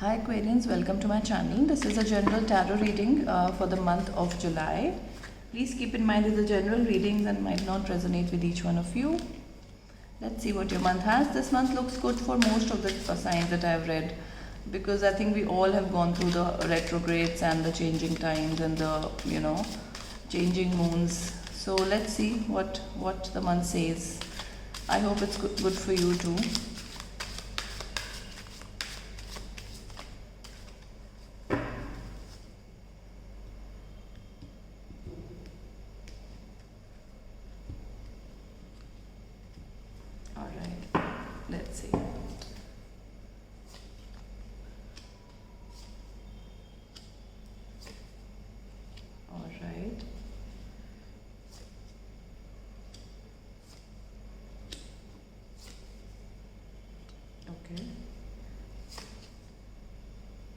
Hi Aquarians, welcome to my channel. This is a general tarot reading for the month of July. Please keep in mind that the general readings and might not resonate with each one of you. Let's see what your month has. This month looks good for most of the signs that I have read, because I think we all have gone through the retrogrades and the changing times and the changing moons. So let's see what the month says. I hope it's good for you too. All right, let's see. All right. Okay.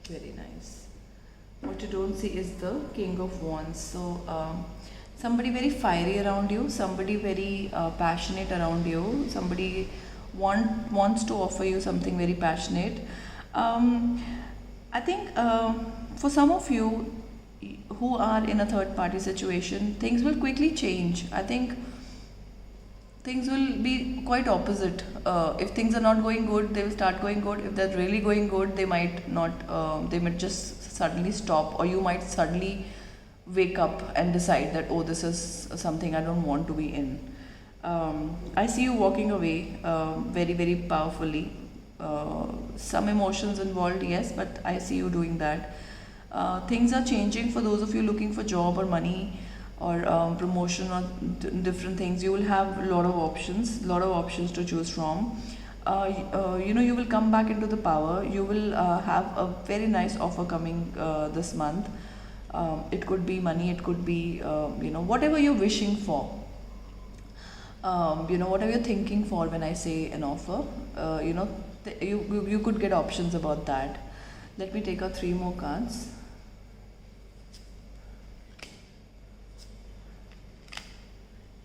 Very nice. What you don't see is the King of Wands. So, somebody very fiery around you, somebody very passionate around you, somebody wants to offer you something very passionate. Um, I think for some of you who are in a third party situation, things will quickly change. I think things will be quite opposite. If things are not going good, they will start going good. If they're really going good, they might not. They might just suddenly stop, or you might suddenly wake up and decide that, oh, this is something I don't want to be in. I see you walking away very very powerfully. Some emotions involved, yes, but I see you doing that. Things are changing for those of you looking for job or money or promotion or different things. You will have a lot of options to choose from. You will come back into the power. You will have a very nice offer coming this month. It could be money, it could be whatever you're wishing for. Whatever you're thinking for when I say an offer. You could get options about that. Let me take out three more cards.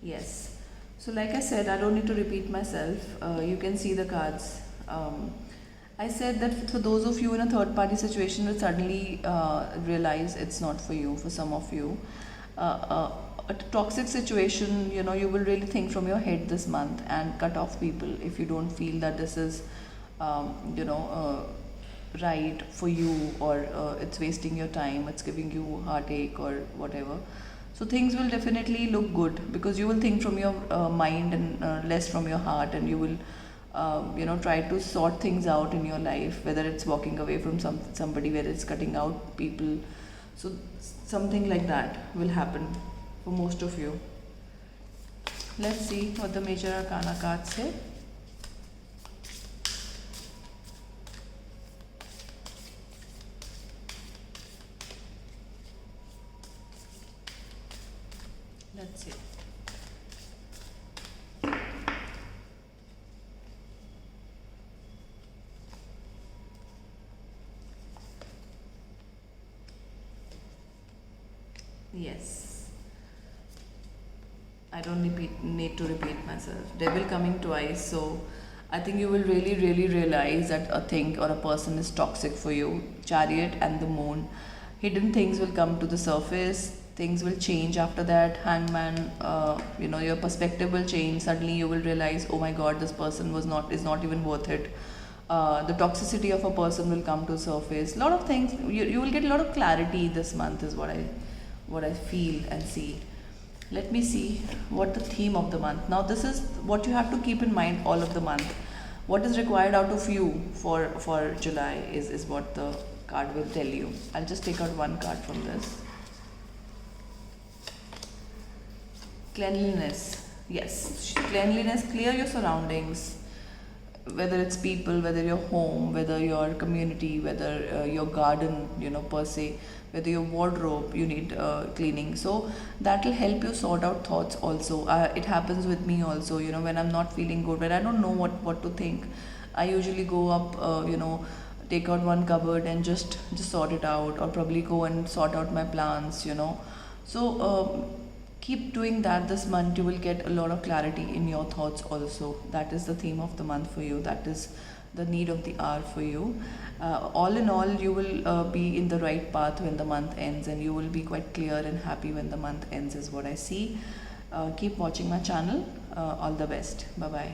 Yes. So, like I said, I don't need to repeat myself. You can see the cards. I said that for those of you in a third party situation will suddenly realize it's not for you, for some of you. A toxic situation, you will really think from your head this month and cut off people if you don't feel that this is, um, you know, right for you, or it's wasting your time, it's giving you heartache or whatever. So things will definitely look good because you will think from your mind and less from your heart, and you will try to sort things out in your life, whether it's walking away from somebody, whether it's cutting out people. So something like that will happen for most of you. Let's see what the major arcana cards say. Let's see. Yes. I don't need to repeat myself. Devil coming twice, so I think you will really, really realize that a thing or a person is toxic for you. Chariot and the moon. Hidden things will come to the surface. Things will change after that. Hangman, your perspective will change. Suddenly you will realize, oh my God, this person is not even worth it. The toxicity of a person will come to surface. A lot of things. You will get a lot of clarity this month, is what I feel and see. Let me see what the theme of the month. Now this is what you have to keep in mind all of the month. What is required out of you for July is what the card will tell you. I'll just take out one card from this. Cleanliness. Yes, cleanliness, clear your surroundings, whether it's people, whether your home, whether your community, whether your garden, per se, whether your wardrobe, you need cleaning. So that will help you sort out thoughts also. It happens with me also, when I'm not feeling good, when I don't know what to think, I usually go up, take out one cupboard and just sort it out, or probably go and sort out my plants. So keep doing that this month. You will get a lot of clarity in your thoughts also. That is the theme of the month for you. That is the need of the hour for you. All in all, you will be in the right path when the month ends, and you will be quite clear and happy when the month ends, is what I see. Keep watching my channel. All the best. Bye bye.